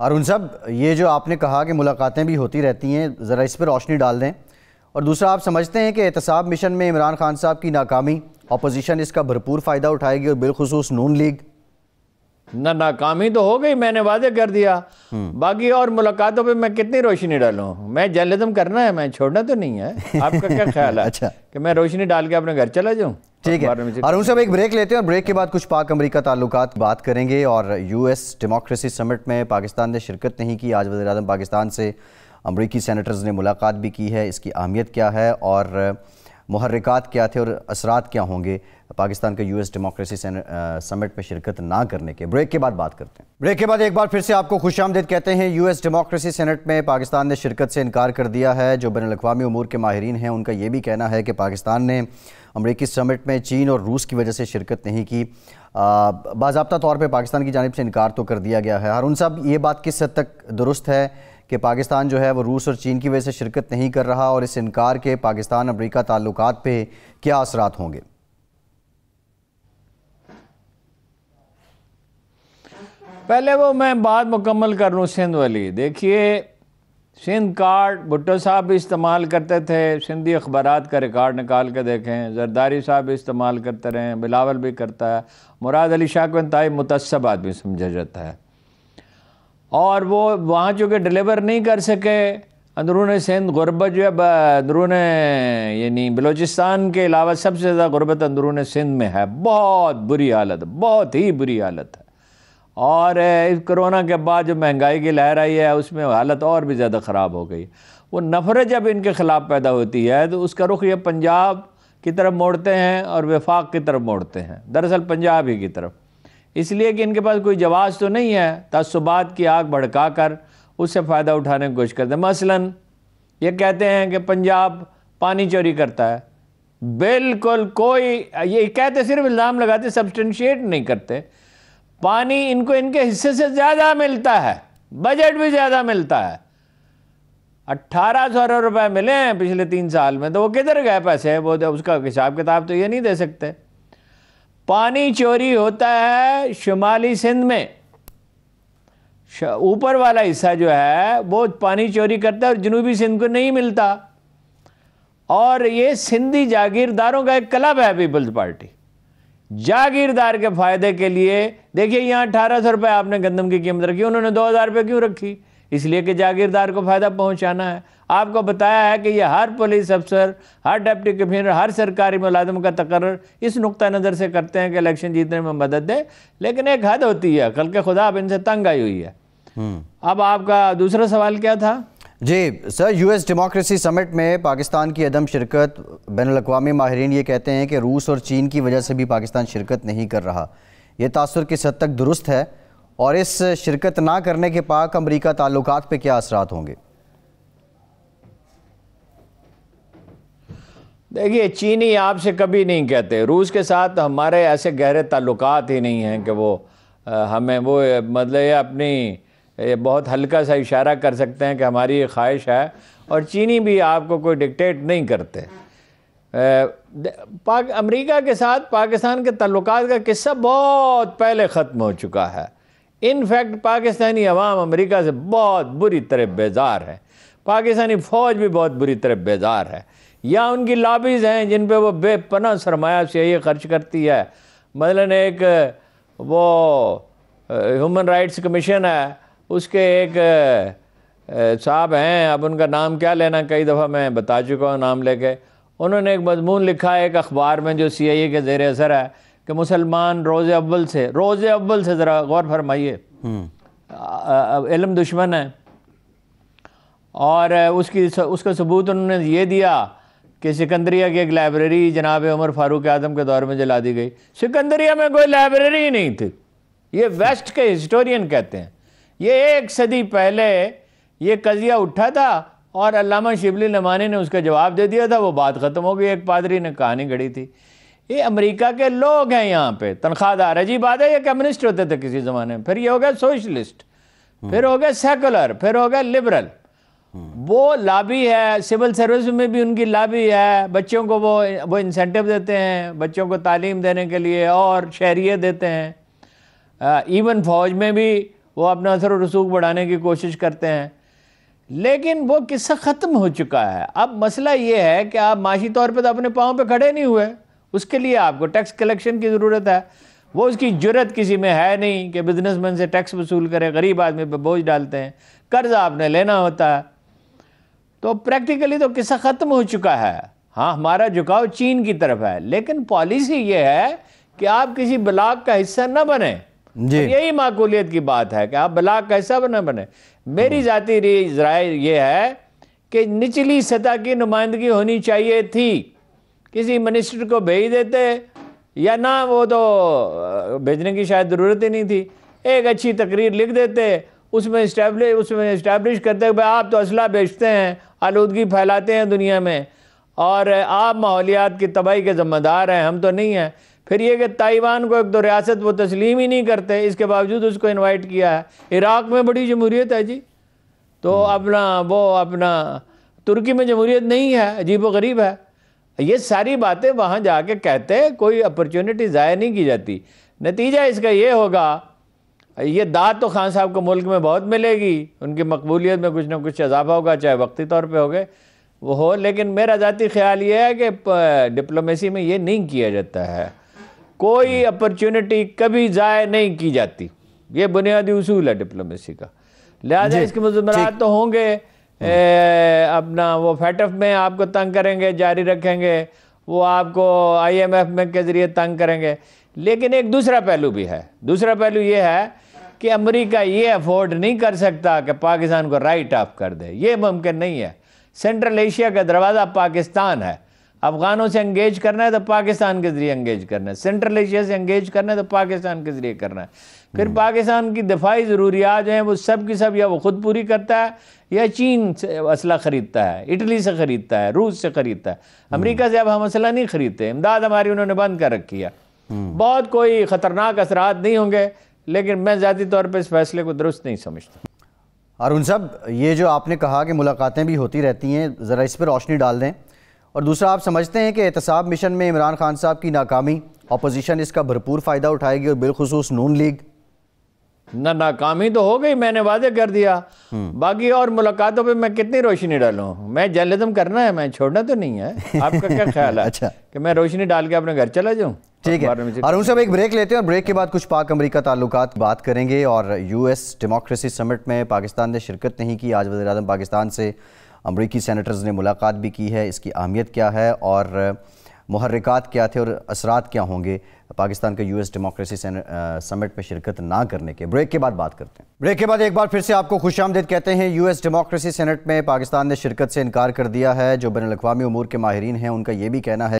अरुण साहब, ये जो आपने कहा कि मुलाकातें भी होती रहती हैं, ज़रा इस पर रोशनी डाल दें। और दूसरा, आप समझते हैं कि एहतसाब मिशन में इमरान खान साहब की नाकामी, अपोजिशन इसका भरपूर फ़ायदा उठाएगी और बिलखुसूस नून लीग? ना, नाकामी तो हो गई, मैंने वादे कर दिया। बाकी और मुलाकातों पे मैं कितनी रोशनी डालूं? मैं जर्नलिज्म करना है, मैं छोड़ना तो नहीं है। आपका क्या ख्याल है? अच्छा, कि मैं रोशनी डाल के अपने घर चला जाऊं? ठीक है। अरुण साहब, एक ब्रेक लेते हैं और ब्रेक के बाद कुछ पाक अमरीका ताल्लुकात बात करेंगे। और यूएस डेमोक्रेसी समिट में पाकिस्तान ने शिरकत नहीं की। आज वज़ीर-ए-आज़म पाकिस्तान से अमरीकी सेनेटर्स ने मुलाकात भी की है। इसकी अहमियत क्या है और मुहर्रिकात क्या थे और असरात क्या होंगे पाकिस्तान के यूएस डेमोक्रेसी समिट में शिरकत ना करने के? ब्रेक के बाद बात करते हैं। ब्रेक के बाद एक बार फिर से आपको खुशामदीद कहते हैं। यूएस डेमोक्रेसी समिट में पाकिस्तान ने शिरकत से इनकार कर दिया है। जो बैनुल-अक़वामी उमूर के माहिरीन हैं, उनका ये भी कहना है कि पाकिस्तान ने अमरीकी समिट में चीन और रूस की वजह से शिरकत नहीं की। बाज़ाब्ता तौर पर पाकिस्तान की जानिब से इनकार तो कर दिया गया है। हारून साहब, ये बात किस हद तक दुरुस्त है कि पाकिस्तान जो है वो रूस और चीन की वजह से शिरकत नहीं कर रहा, और इस इनकार के पाकिस्तान अमरीका ताल्लुकात पे क्या असरात होंगे? पहले वो मैं बात मुकम्मल कर लूँ सिंध वाली। देखिए, सिंध कार्ड भुट्टो साहब भी इस्तेमाल करते थे। सिंधी अखबारात का रिकॉर्ड निकाल के देखें। जरदारी साहब भी इस्तेमाल करते रहे, बिलावल भी करता है, मुराद अली शाह को इंतहाई मुतस्सब आदमी समझा जाता है। और वो वहाँ चूँकि डिलीवर नहीं कर सके, अंदरून सिंध गुरबत जो है अंदरून यानी बलूचिस्तान के अलावा सबसे ज़्यादा गुरबत अंदरून सिंध में है। बहुत बुरी हालत, बहुत ही बुरी हालत है। और इस कोरोना के बाद जो महंगाई की लहर आई है, उसमें हालत और भी ज़्यादा ख़राब हो गई। वो नफ़रत जब इनके ख़िलाफ़ पैदा होती है तो उसका रुख ये पंजाब की तरफ मोड़ते हैं और वफाक की तरफ मोड़ते हैं, दरअसल पंजाब ही की तरफ। इसलिए कि इनके पास कोई जवाब तो नहीं है, तअस्सुबात की आग भड़का कर उससे फ़ायदा उठाने की कोशिश करते हैं। मसलन ये कहते हैं कि पंजाब पानी चोरी करता है। बिल्कुल कोई, ये कहते सिर्फ इल्ज़ाम लगाते, सब्सटेंशिएट नहीं करते। पानी इनको इनके हिस्से से ज़्यादा मिलता है, बजट भी ज़्यादा मिलता है। 1800 अरब रुपए मिले हैं पिछले 3 साल में, तो वो किधर गए पैसे? वो उसका हिसाब किताब तो ये नहीं दे सकते। पानी चोरी होता है शुमाली सिंध में, ऊपर वाला हिस्सा जो है वो पानी चोरी करता है और जनूबी सिंध को नहीं मिलता। और ये सिंधी जागीरदारों का एक क्लब है पीपल्स पार्टी। जागीरदार के फायदे के लिए देखिए, यहाँ 1800 रुपये आपने गंदम की कीमत रखी, उन्होंने 2000 रुपये क्यों रखी? इसलिए कि जागीरदार को फ़ायदा पहुँचाना है। आपको बताया है कि ये हर पुलिस अफसर, हर डिप्टी कमिश्नर, हर सरकारी मुलाजिम का तकर्रर इस नुक्ता नज़र से करते हैं कि इलेक्शन जीतने में मदद दे, लेकिन एक हद होती है। कल के खुदा अब इनसे तंग आई हुई है। अब आपका दूसरा सवाल क्या था? जी सर, यूएस डेमोक्रेसी समिट में पाकिस्तान की अदम शिरकत, बैनुल-अक़वामी माहिरीन ये कहते हैं कि रूस और चीन की वजह से भी पाकिस्तान शिरकत नहीं कर रहा। ये तासुर किस हद तक दुरुस्त है और इस शिरकत ना करने के पाक अमरीका ताल्लुकात पे क्या असरात होंगे? देखिए, चीनी आपसे कभी नहीं कहते, रूस के साथ हमारे ऐसे गहरे ताल्लुकात ही नहीं हैं कि वो हमें वो मतलब ये अपनी ये बहुत हल्का सा इशारा कर सकते हैं कि हमारी ये ख्वाहिश है। और चीनी भी आपको कोई डिक्टेट नहीं करते। अमेरिका के साथ पाकिस्तान के ताल्लुकात का किस्सा बहुत पहले ख़त्म हो चुका है। इनफैक्ट पाकिस्तानी अवाम अमेरिका से बहुत बुरी तरह बेजार है। पाकिस्तानी फ़ौज भी बहुत बुरी तरह बेजार है। या उनकी लॉबीज़ हैं जिन पे वो बेपनाह सरमाया से ये खर्च करती है। मसलन एक वो ह्यूमन राइट्स कमीशन है, उसके एक साहब हैं, अब उनका नाम क्या लेना, कई दफ़ा मैं बता चुका हूँ नाम लेके। उन्होंने एक मजमून लिखा है एक अखबार में जो CIA के ज़ेर असर है कि मुसलमान रोज़े अव्वल से ज़रा गौर फरमाइए, इल्म दुश्मन है। और उसका सबूत उन्होंने ये दिया कि सिकंदरिया की एक लाइब्रेरी जनाब उमर फारूक आज़म के दौर में जला दी गई। सिकंदरिया में कोई लाइब्रेरी ही नहीं थी। ये वेस्ट के हिस्टोरियन कहते हैं। ये 1 सदी पहले ये कज़िया उठा था और अल्लामा शिबली नमानी ने उसका जवाब दे दिया था, वो बात ख़त्म हो गई। एक पादरी ने कहानी गढ़ी थी। ये अमेरिका के लोग हैं यहाँ पे, तनख्वाहदार। अजीब बात है, ये कम्युनिस्ट होते थे किसी ज़माने में, फिर ये हो गया सोशलिस्ट, फिर हो गया सेकुलर, फिर हो गया लिबरल। वो लाबी है, सिविल सर्विस में भी उनकी लाबी है। बच्चों को वो इंसेंटिव देते हैं बच्चों को तालीम देने के लिए और शहरियत देते हैं। इवन फ़ौज में भी वो अपना असर और रसूख बढ़ाने की कोशिश करते हैं, लेकिन वो किस्सा ख़त्म हो चुका है। अब मसला ये है कि आप माशी तौर पे तो अपने पाँव पे खड़े नहीं हुए, उसके लिए आपको टैक्स कलेक्शन की ज़रूरत है। वो उसकी जुर्रत किसी में है नहीं कि बिजनेसमैन से टैक्स वसूल करे, गरीब आदमी पे बोझ डालते हैं, कर्ज आपने लेना होता है। तो प्रैक्टिकली तो किस्सा ख़त्म हो चुका है। हाँ, हमारा झुकाव चीन की तरफ है, लेकिन पॉलिसी ये है कि आप किसी ब्लॉक का हिस्सा न बने। यही माकूलियत की बात है कि आप ब्लॉक का हिस्सा न बने। मेरी ज़ाती राय ये है कि निचली सतह की नुमाइंदगी होनी चाहिए थी। किसी मिनिस्टर को भेज देते या ना, वो तो भेजने की शायद ज़रूरत ही नहीं थी, एक अच्छी तकरीर लिख देते, उसमें इस्टेब्लिश करते हैं भाई आप तो असला बेचते हैं, आलूदगी फैलाते हैं दुनिया में और आप माहौलियात की तबाही के ज़िम्मेदार हैं, हम तो नहीं हैं। फिर ये कि ताइवान को एक तो रियासत वो तस्लीम ही नहीं करते, इसके बावजूद उसको इनवाइट किया है। इराक़ में बड़ी जमहूरियत है जी, तो अपना तुर्की में जमहूरियत नहीं है, अजीब व गरीब है। ये सारी बातें वहाँ जाके कहते, कोई अपॉर्चुनिटी ज़ाया नहीं की जाती। नतीजा इसका ये होगा, ये दाद तो खान साहब को मुल्क में बहुत मिलेगी, उनकी मकबूलियत में कुछ ना कुछ इजाफा होगा, चाहे वक्ती तौर पे होगे वो हो, लेकिन मेरा ज़ाती ख्याल ये है कि डिप्लोमेसी में ये नहीं किया जाता है, कोई अपॉर्चुनिटी कभी ज़ाया नहीं की जाती। ये बुनियादी उसूल है डिप्लोमेसी का। लिहाजा इसके मुज़मरात तो होंगे, अपना वो फैटफ में आपको तंग करेंगे, जारी रखेंगे, वो आपको IMF में के ज़रिए तंग करेंगे, लेकिन एक दूसरा पहलू भी है। दूसरा पहलू ये है कि अमेरिका ये अफोर्ड नहीं कर सकता कि पाकिस्तान को राइट ऑफ कर दे, ये मुमकिन नहीं है। सेंट्रल एशिया का दरवाज़ा पाकिस्तान है, अफ़गानों से एंगेज करना है तो पाकिस्तान के ज़रिए एंगेज करना है, सेंट्रल एशिया से एंगेज करना है तो पाकिस्तान के ज़रिए करना है। फिर पाकिस्तान की दफाई ज़रूरियात जो हैं वो सब की सब या वो ख़ुद पूरी करता है या चीन से असला ख़रीदता है, इटली से ख़रीदता है, रूस से ख़रीदता है। अमेरिका से अब हम असला नहीं ख़रीदते, इमदाद हमारी उन्होंने बंद कर रखी है। बहुत कोई ख़तरनाक असरात नहीं होंगे, लेकिन मैं ज़ाती तौर पर इस फैसले को दुरुस्त नहीं समझता। अरुण साहब, ये जो आपने कहा कि मुलाकातें भी होती रहती हैं, ज़रा इस पर रोशनी डाल दें। और दूसरा, आप समझते हैं कि एहतसाब मिशन में इमरान खान साहब की नाकामी, अपोजिशन इसका भरपूर फ़ायदा उठाएगी और बिलखुसूस नून लीग? नाकामी तो हो गई, मैंने वादे कर दिया। बाकी और मुलाकातों पे मैं कितनी रोशनी डालूं? मैं जर्नलिज्म करना है, मैं छोड़ना तो नहीं है। आपका क्या ख्याल है? अच्छा, कि मैं रोशनी डाल के अपने घर चला जाऊं? ठीक है। अरुण साहब, एक ब्रेक लेते हैं और ब्रेक के बाद कुछ पाक अमेरिका ताल्लुकात बात करेंगे। और US डेमोक्रेसी समिट में पाकिस्तान ने शिरकत नहीं की। आज वज़ीर-ए-आज़म पाकिस्तान से अमरीकी सेनेटर्स ने मुलाकात भी की है। इसकी अहमियत क्या है और मुहर्रिकात क्या थे और असरात क्या होंगे पाकिस्तान के US डेमोक्रेसी समिट में शिरकत ना करने के? ब्रेक के बाद बात करते हैं। ब्रेक के बाद एक बार फिर से आपको खुशामदीद कहते हैं। US डेमोक्रेसी समिट में पाकिस्तान ने शिरकत से इनकार कर दिया है। जो बैनुल-अक़वामी उमूर के माहिरीन हैं, उनका ये भी कहना है